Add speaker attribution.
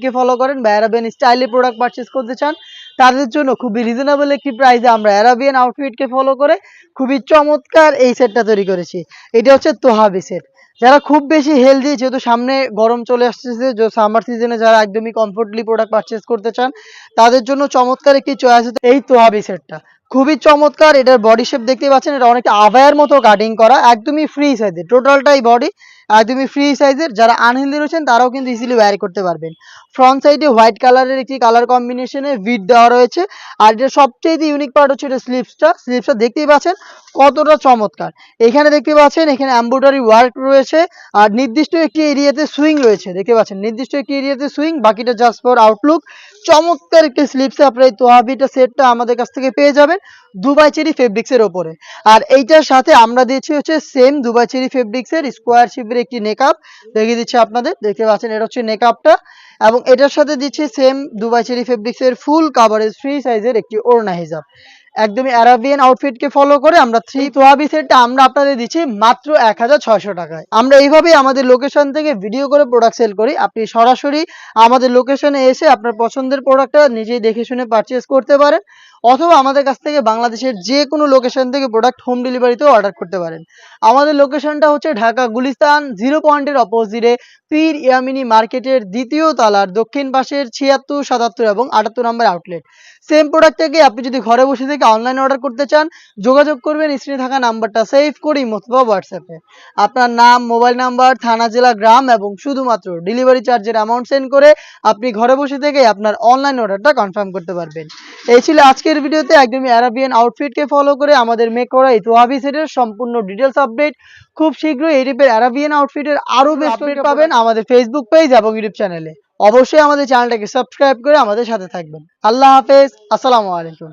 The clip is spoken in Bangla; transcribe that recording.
Speaker 1: কে ফলো করেন বা অ্যারাবিয়ান স্টাইলে প্রোডাক্ট পারচেজ করতে চান, তাদের জন্য খুবই রিজনেবল একটি প্রাইসে আমরা অ্যারাবিয়ান আউটফিটকে ফলো করে খুবই চমৎকার এই সেটটা তৈরি করেছি। এটা হচ্ছে তোহাবি সেট। যারা খুব বেশি হেলদি, যেহেতু সামনে গরম চলে আসতেছে, যে সামার সিজনে যারা একদমই কমফোর্টলি প্রোডাক্ট পারচেজ করতে চান, তাদের জন্য চমৎকার একটি চয়েস এই তোহাবি সেটটা। খুবই চমৎকার। এটার বডি শেপ দেখতে পাচ্ছেন, এটা অনেকটা আভায়ার মতো কাটিং করা, একদমই ফ্রি সাইজের, টোটালটাই বডি একদমই ফ্রি সাইজের। যারা আনহেলদি রয়েছেন তারাও কিন্তু ইজিলি ওয়্যার করতে পারবেন। ফ্রন্ট সাইডে হোয়াইট কালারের একটি কালার কম্বিনেশনে ভিট দেওয়া রয়েছে। আর এটা সবচেয়ে ইউনিক পার্ট হচ্ছে এটা স্লিপসটা দেখতেই পাচ্ছেন কতটা চমৎকার। এখানে দেখতে পাচ্ছেন এখানে এমব্রয়ডারি ওয়ার্ক রয়েছে। আর নির্দিষ্ট একটি এরিয়াতে সুইং রয়েছে, দেখতে পাচ্ছেন নির্দিষ্ট একটি এরিয়াতে সুইং, বাকিটা জাস্ট ফর আউটলুক। চমৎকার একটি স্লিপসে আপনার এই তোহাবিটা সেটটা আমাদের কাছ থেকে পেয়ে যাবেন দুবাই চেরি ফেব্রিক্সের ওপরে। আর এইটার সাথে আমরা দিয়েছি হচ্ছে সেম দুবাই চেরি ফেব্রিক্সের স্কোয়ার শেপের একটি নেকআপ দেখিয়ে দিচ্ছি আপনাদের, দেখতে পাচ্ছেন এটা হচ্ছে নেকআপটা। এবং এটার সাথে দিচ্ছি সেম দুবাই চেরি ফেব্রিক্সের ফুল কাভারেজ ফ্রি সাইজের একটি ওড়না হিজাব। একদমই অ্যারাবিয়ান আউটফিটকে ফলো করে আমরা তোহাবি সেটটা আমরা আপনাদের দিচ্ছি মাত্র ১৬০০ টাকায়। আমরা এইভাবেই আমাদের লোকেশন থেকে ভিডিও করে প্রোডাক্ট সেল করি। আপনি সরাসরি আমাদের লোকেশনে এসে আপনার পছন্দের প্রোডাক্টটা নিজেই দেখে শুনে পারচেজ করতে পারেন, অথবা আমাদের কাছ থেকে বাংলাদেশের যে কোনো লোকেশন থেকে প্রোডাক্ট হোম ডেলিভারিতেও অর্ডার করতে পারেন। আমাদের লোকেশনটা হচ্ছে ঢাকা গুলিস্তান 0 পয়েন্টের অপোজিটে পীর ইয়ামিনী মার্কেটের দ্বিতীয় তলার দক্ষিণ পাশের ৭৬, ৭৭ এবং ৭৮ নম্বর আউটলেট। সেম প্রোডাক্টটাকে আপনি যদি ঘরে বসে থেকে অনলাইনে অর্ডার করতে চান, যোগাযোগ করবেন স্ক্রিনে থাকা নাম্বারটা সেভ করে অথবা হোয়াটসঅ্যাপে আপনার নাম, মোবাইল নাম্বার, থানা, জেলা, গ্রাম এবং শুধুমাত্র ডেলিভারি চার্জের অ্যামাউন্ট সেন্ড করে আপনি ঘরে বসে থেকে আপনার অনলাইন অর্ডারটা কনফার্ম করতে পারবেন। এই ছিল আজকের ভিডিওতে একদমই অ্যারাবিয়ান আউটফিটকে ফলো করে আমাদের মেক করা এই তোহাবি সেটের সম্পূর্ণ ডিটেলস আপডেট। খুব শীঘ্রই এই টাইপের অ্যারাবিয়ান আউটফিটের আরও বেশি আপডেট পাবেন আমাদের ফেসবুক পেজ এবং ইউটিউব চ্যানেলে। অবশ্যই আমাদের চ্যানেলটাকে সাবস্ক্রাইব করে আমাদের সাথে থাকবেন। আল্লাহ হাফেজ, আসসালামু আলাইকুম।